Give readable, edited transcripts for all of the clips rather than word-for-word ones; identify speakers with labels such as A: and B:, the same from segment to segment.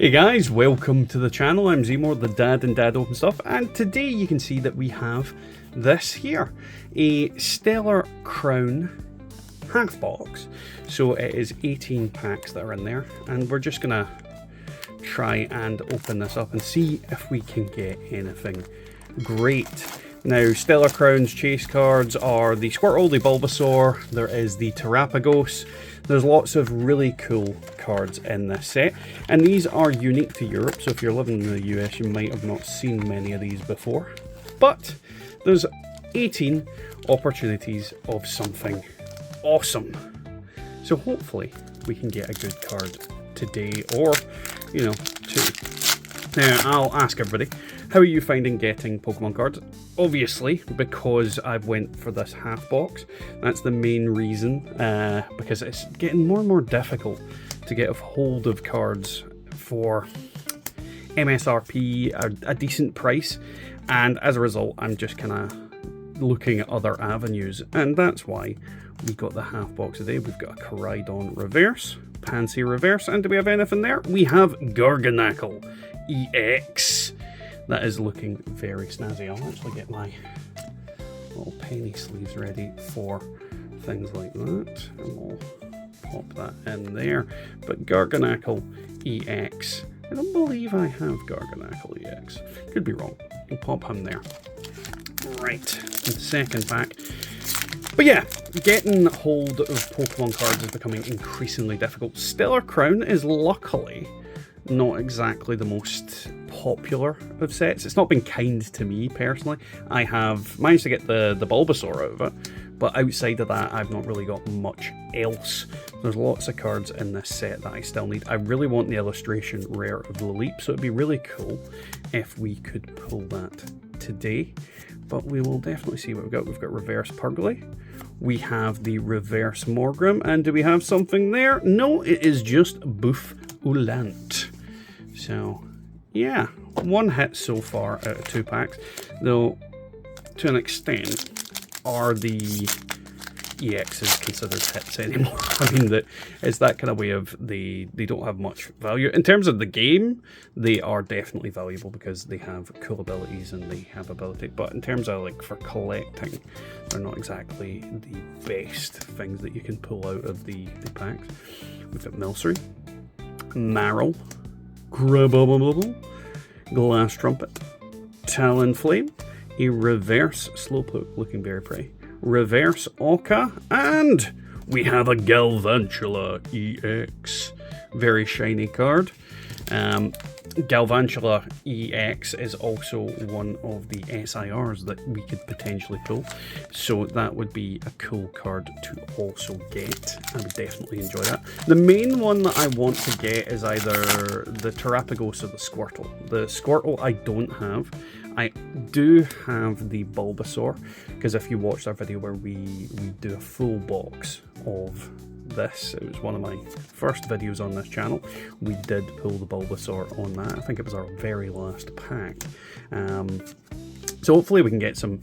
A: Hey guys, welcome to the channel. I'm Zmore, the dad and dad open stuff, and today you can see that we have this here, a Stellar Crown half box. So it is 18 packs that are in there, and we're just gonna try and open this up and see if we can get anything great. Now, Stellar Crown's chase cards are the Squirtle, the Bulbasaur, there is the Terrapagos. There's lots of really cool cards in this set, and these are unique to Europe, so if you're living in the US, you might have not seen many of these before. But there's 18 opportunities of something awesome. So hopefully we can get a good card today, or, you know, two. Now, I'll ask everybody, how are you finding getting Pokemon cards? Obviously, because I've went for this half box, that's the main reason, because it's getting more and more difficult to get a hold of cards for MSRP, a decent price, and as a result, I'm just kind of looking at other avenues, and that's why we got the half box today. We've got a Koraidon reverse, Pansy reverse, and do we have anything there? We have Garganacl EX. That is looking very snazzy. I'll actually get my little penny sleeves ready for things like that, and we'll pop that in there. But Garganacl EX, I don't believe I have Garganacl EX. Could be wrong. We'll pop him there. Right, the second pack. But yeah, getting hold of Pokemon cards is becoming increasingly difficult. Stellar Crown is luckily not exactly the most popular of sets. It's not been kind to me personally. I have managed to get the Bulbasaur out of it, but outside of that, I've not really got much else. There's lots of cards in this set that I still need. I really want the illustration rare of Laleep, so it'd be really cool if we could pull that today. But we will definitely see what we've got. We've got reverse Purgly. We have the reverse Morgrem, and do we have something there? No, it is just Boof Ulant. So, yeah, one hit so far out of 2 packs, though to an extent, are the EXs considered hits anymore? I mean, it's that kind of way of they don't have much value. In terms of the game, they are definitely valuable because they have cool abilities and they have ability, but in terms of like for collecting, they're not exactly the best things that you can pull out of the packs. We've got Milcery, Marill, Grubble, Glass Trumpet, Talonflame, a reverse Slowpoke looking very pretty, reverse Orca, and we have a Galvantula EX. Very shiny card. Galvantula EX is also one of the SIRs that we could potentially pull, so that would be a cool card to also get. I would definitely enjoy that. The main one that I want to get is either the Terrapagos or the Squirtle. The Squirtle I don't have. I do have the Bulbasaur, because if you watched our video where we do a full box of this, it was one of my first videos on this channel, we did pull the Bulbasaur on that. I think it was our very last pack. So hopefully we can get some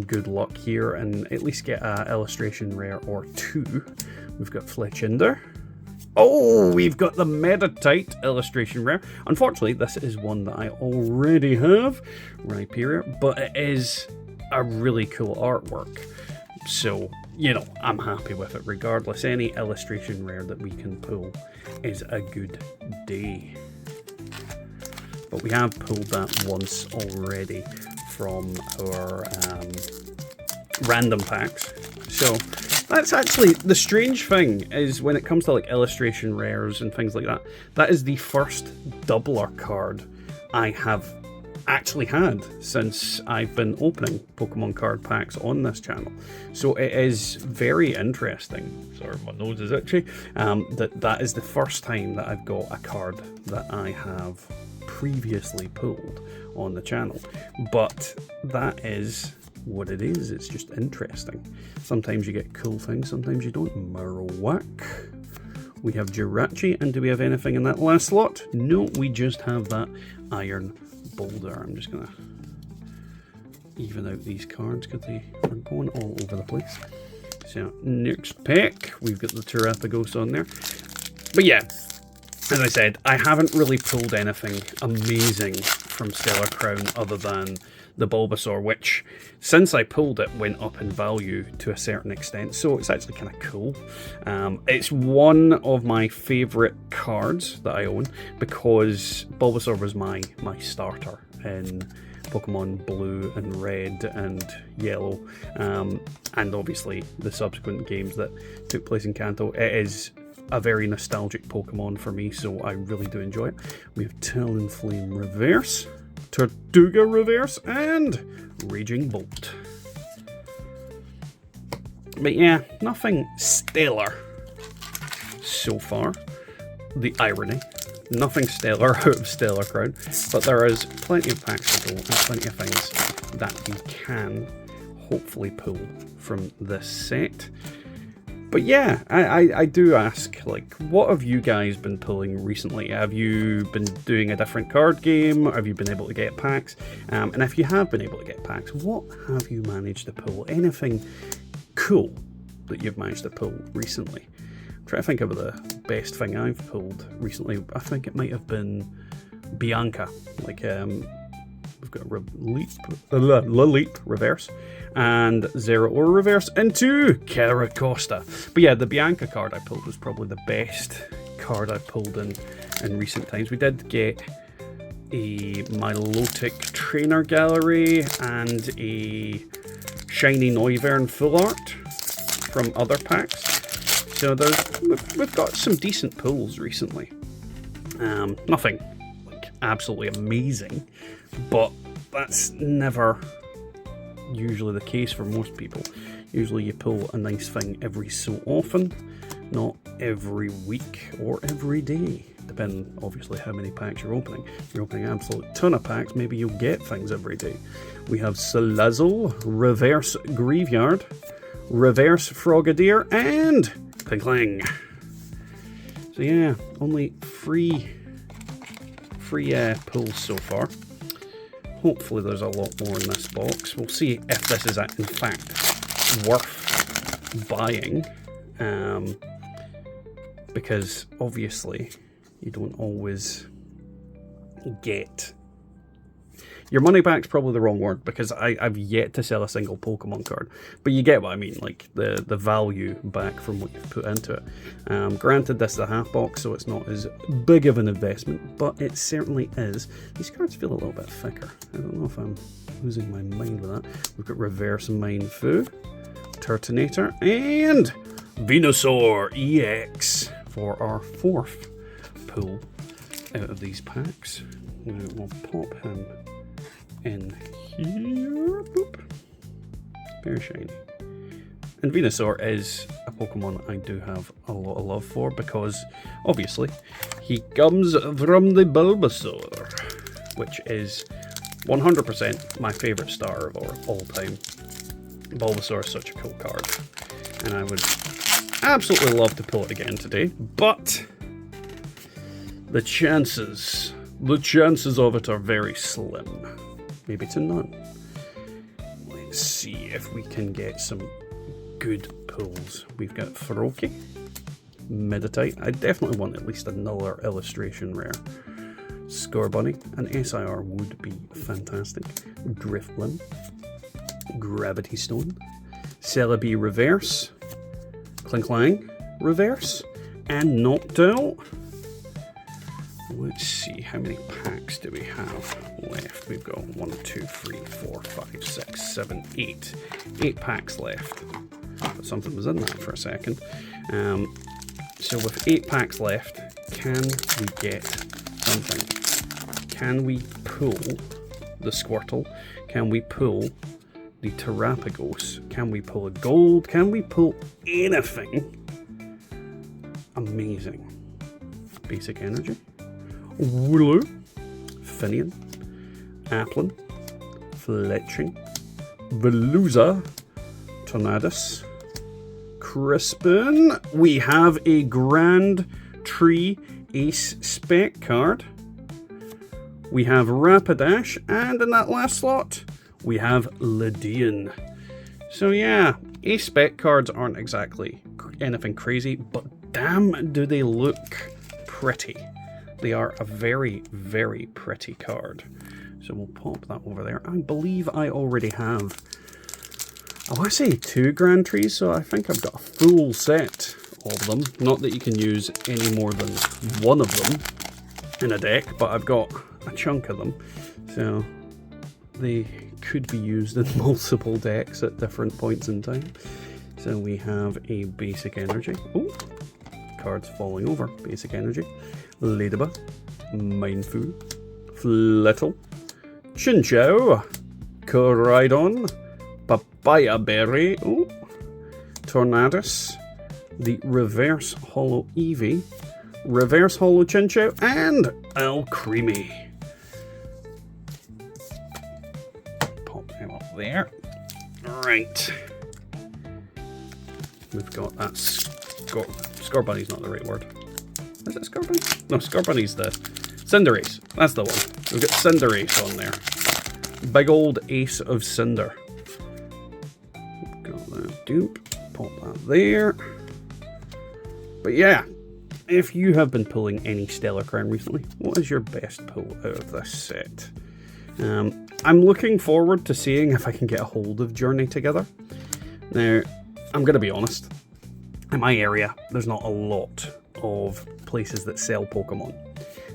A: good luck here and at least get an illustration rare or 2. We've got Fletchinder. Oh, we've got the Meditite illustration rare. Unfortunately, this is one that I already have, Rhyperior, but it is a really cool artwork. So, you know, I'm happy with it regardless. Any illustration rare that we can pull is a good day. But we have pulled that once already from our random packs. So that's actually the strange thing, is when it comes to like illustration rares and things like that, that is the first doubler card I have actually had since I've been opening Pokemon card packs on this channel. So it is very interesting. Sorry, my nose is itchy. That is the first time that I've got a card that I have previously pulled on the channel. But that is what it is. It's just interesting. Sometimes you get cool things, sometimes you don't. Marowak. We have Jirachi, and do we have anything in that last slot? No, we just have that Iron Boulder. I'm just gonna even out these cards because they are going all over the place. So next pack, we've got the Terrapagos on there. But yeah, As I said, I haven't really pulled anything amazing from Stellar Crown other than the Bulbasaur, which, since I pulled it, went up in value to a certain extent, so it's actually kind of cool. It's one of my favourite cards that I own, because Bulbasaur was my starter in Pokemon Blue and Red and Yellow, and obviously the subsequent games that took place in Kanto. It is a very nostalgic Pokemon for me, so I really do enjoy it. We have Talonflame Reverse, Tortuga Reverse, and Raging Bolt. But yeah, nothing stellar so far. The irony. Nothing stellar out of Stellar Crown, but there is plenty of packs to go and plenty of things that we can hopefully pull from this set. But yeah, I do ask, like, what have you guys been pulling recently? Have you been doing a different card game? Have you been able to get packs? And if you have been able to get packs, what have you managed to pull? Anything cool that you've managed to pull recently? I'm trying to think of the best thing I've pulled recently. I think it might have been Bianca. Like, we've got Leap Reverse and Zeraora Reverse into Caracosta. But yeah, the Bianca card I pulled was probably the best card I've pulled in recent times. We did get a Milotic Trainer Gallery and a Shiny Noivern Full Art from other packs. So we've got some decent pulls recently. Nothing like absolutely amazing, but that's never usually the case for most people. Usually you pull a nice thing every so often, not every week or every day, depending obviously how many packs you're opening. If you're opening an absolute ton of packs, maybe you'll get things every day. We have Salazzle, Reverse Graveyard, Reverse Frogadier, and Kling. So yeah, only free pulls so far. Hopefully there's a lot more in this box. We'll see if this is in fact worth buying, because obviously you don't always get your money back's probably the wrong word, because I've yet to sell a single Pokemon card, but you get what I mean, like the value back from what you've put into it. Granted, this is a half box, so it's not as big of an investment, but it certainly is. These cards feel a little bit thicker. I don't know if I'm losing my mind with that. We've got Reverse Mindfu, Turtonator, and Venusaur EX for our fourth pull out of these packs. We'll pop him in here. Boop. Very shiny. And Venusaur is a Pokemon I do have a lot of love for, because obviously he comes from the Bulbasaur, which is 100% my favourite starter of all time. Bulbasaur is such a cool card, and I would absolutely love to pull it again today, but the chances of it are very slim. Maybe to none. Let's see if we can get some good pulls. We've got Froakie, Meditite. I definitely want at least another illustration rare. Scorbunny, and SIR would be fantastic. Drifblim, Gravity Stone, Celebi Reverse, Klinklang Reverse, and Noctowl. Let's see, how many packs do we have left? We've got 1, 2, 3, 4, 5, 6, 7, 8. 8 packs left. But something was in that for a second. So with 8 packs left, can we get something? Can we pull the Squirtle? Can we pull the Terrapagos? Can we pull a gold? Can we pull anything amazing? Basic Energy, Wooloo, Finian, Applin, Fletching, Veluza, Tornadus, Crispin. We have a Grand Tree Ace Spec card. We have Rapidash, and in that last slot, we have Lydian. So yeah, Ace Spec cards aren't exactly anything crazy, but damn do they look pretty. They are a very, very pretty card. So we'll pop that over there. I believe I already have, I want to say 2 Grand Trees, so I think I've got a full set of them. Not that you can use any more than one of them in a deck, but I've got a chunk of them. So they could be used in multiple decks at different points in time. So we have a basic energy. Oh, cards falling over. Basic energy. Ladybug. Mindfu. Flittle. Chinchou. Coridon. Papaya Berry. Oh. Tornadus. The Reverse Holo Eevee. Reverse Holo Chinchou. And Alcremie. Pop him up there. Right. We've got that Scorbunny's not the right word. Is it Scorbunny? No, Scorbunny's the Cinderace. That's the one. We've got Cinderace on there. Big old ace of Cinder. Got that dupe. Pop that there. But yeah, if you have been pulling any Stellar Crown recently, what is your best pull out of this set? I'm looking forward to seeing if I can get a hold of Journey Together. Now, I'm going to be honest, in my area, there's not a lot of places that sell Pokemon.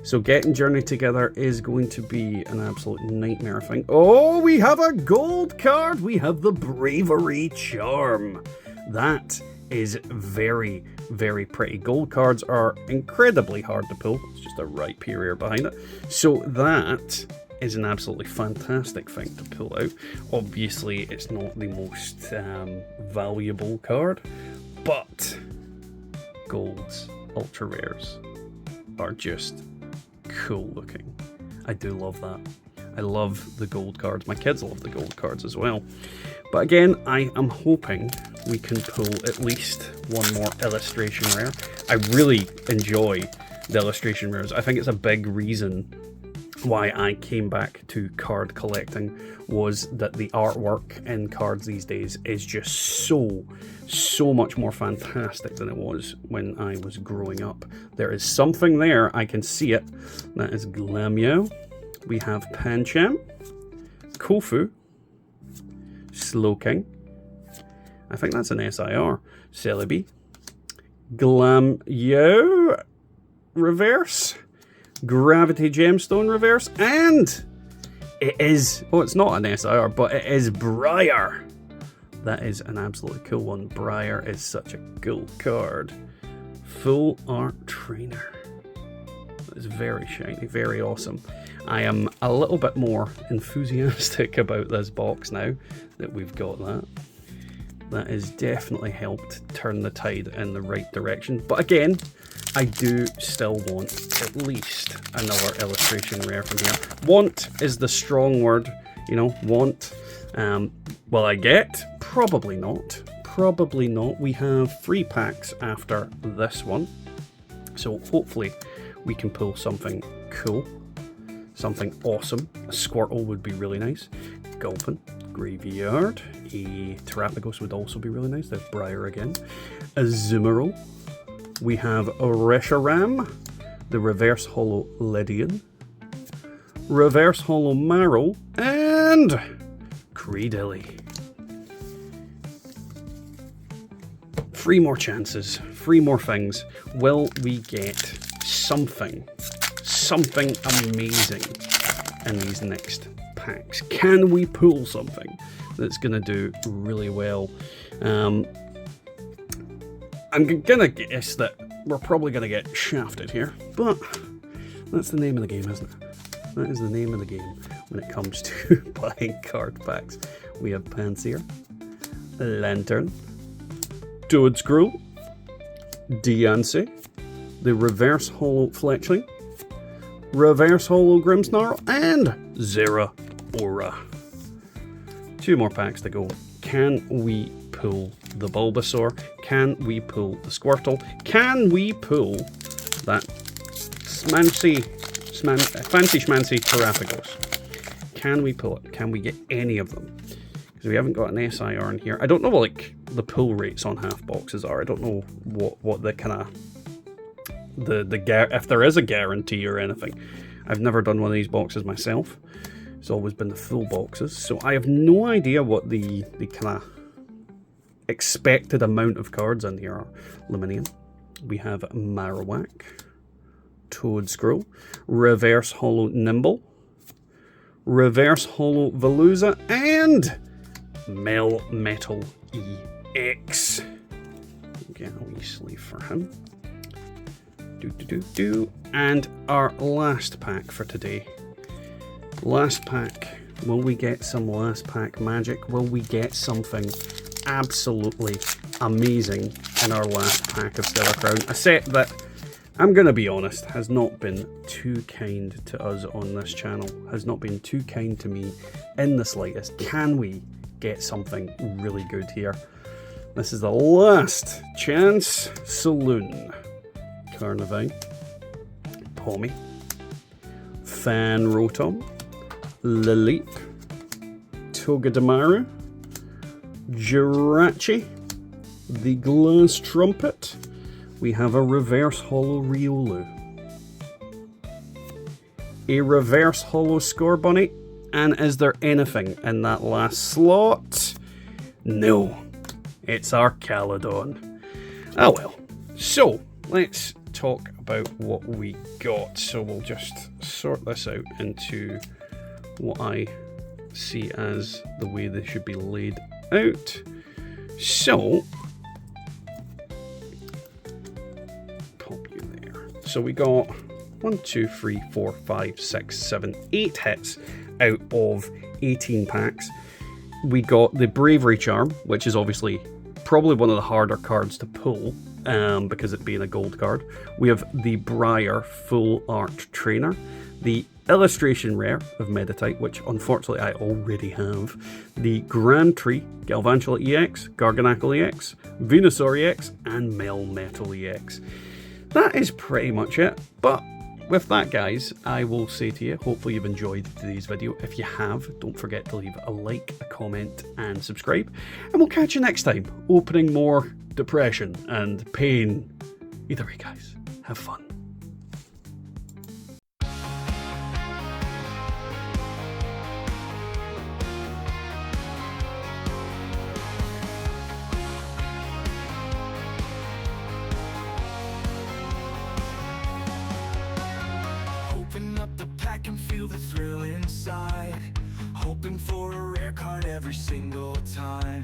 A: So getting Journey Together is going to be an absolute nightmare thing. Oh, we have a gold card! We have the Bravery Charm. That is very, very pretty. Gold cards are incredibly hard to pull. It's just a right period behind it. So that is an absolutely fantastic thing to pull out. Obviously, it's not the most valuable card, but golds, ultra rares, are just cool looking. I do love that. I love the gold cards. My kids love the gold cards as well. But again, I am hoping we can pull at least one more illustration rare. I really enjoy the illustration rares. I think it's a big reason why I came back to card collecting, was that the artwork in cards these days is just so much more fantastic than it was when I was growing up. There is something there, I can see it. That is Glameow. We have Pancham, Kofu, Slowking. I think that's an SIR. Celebi, Glameow Reverse, Gravity Gemstone Reverse, and it is, oh, it's not an SIR, but it is Briar. That is an absolutely cool one. Briar is such a cool card. Full Art Trainer. That is very shiny, very awesome. I am a little bit more enthusiastic about this box now that we've got that. That has definitely helped turn the tide in the right direction. But again, I do still want at least another illustration rare from here. Want is the strong word, you know, want. Will I get? Probably not. Probably not. We have 3 packs after this one. So hopefully we can pull something cool. Something awesome. A Squirtle would be really nice. Gulpin, Graveyard. A Terapagos would also be really nice. There's Briar again. A Azumarill. We have a Reshiram, the Reverse Holo Lydian, Reverse Holo Marrow, and Creedilly. 3 more chances, 3 more things. Will we get something amazing in these next packs? Can we pull something that's going to do really well? I'm gonna guess that we're probably gonna get shafted here, but that's the name of the game, isn't it? That is the name of the game when it comes to buying card packs. We have Pansear, Lantern, Toedscruel, Diancie, the Reverse Holo Fletchling, Reverse Holo Grimmsnarl, and Zeraora. 2 more packs to go. Can we pull the Bulbasaur? Can we pull the Squirtle? Can we pull that fancy schmancy Terapagos? Can we pull it? Can we get any of them? Because we haven't got an SIR in here. I don't know what like the pull rates on half boxes are. I don't know what the kind of if there is a guarantee or anything. I've never done one of these boxes myself. It's always been the full boxes, so I have no idea what the kind of expected amount of cards in here are. Luminium. We have Marowak, Toadscroll, Reverse Holo Nimble, Reverse Holo Veluza, and Melmetal EX. Get a wee sleeve for him. And our last pack for today. Last pack. Will we get some last pack magic? Will we get something absolutely amazing in our last pack of Stellar Crown? A set that, I'm going to be honest, has not been too kind to us on this channel. Has not been too kind to me in the slightest. Can we get something really good here? This is the last chance saloon. Carnivine, Pommy, Fan Rotom, Lilip, Togedemaru, Jirachi, the Glass Trumpet. We have a Reverse Holo Riolu, a Reverse Holo Scorbunny, and is there anything in that last slot? No, it's our Caledon. Oh well. So let's talk about what we got. So we'll just sort this out into what I see as the way they should be laid out. So pop you there. So we got 1, 2, 3, 4, 5, 6, 7, 8 hits out of 18 packs. We got the Bravery Charm, which is obviously probably one of the harder cards to pull, because it being a gold card. We have the Briar Full Art Trainer, the Illustration Rare of Meditite, which unfortunately I already have, the Grand Tree, Galvantula EX, Garganacl EX, Venusaur EX, and Melmetal EX. That is pretty much it, but with that, guys, I will say to you, hopefully you've enjoyed today's video. If you have, don't forget to leave a like, a comment, and subscribe. And we'll catch you next time, opening more depression and pain. Either way, guys, have fun.
B: Open up the pack and feel the thrill inside. Hoping for a rare card every single time.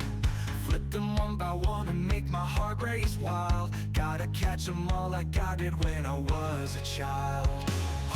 B: Flip them one by one and make my heart race wild. Gotta catch them all like I did when I was a child.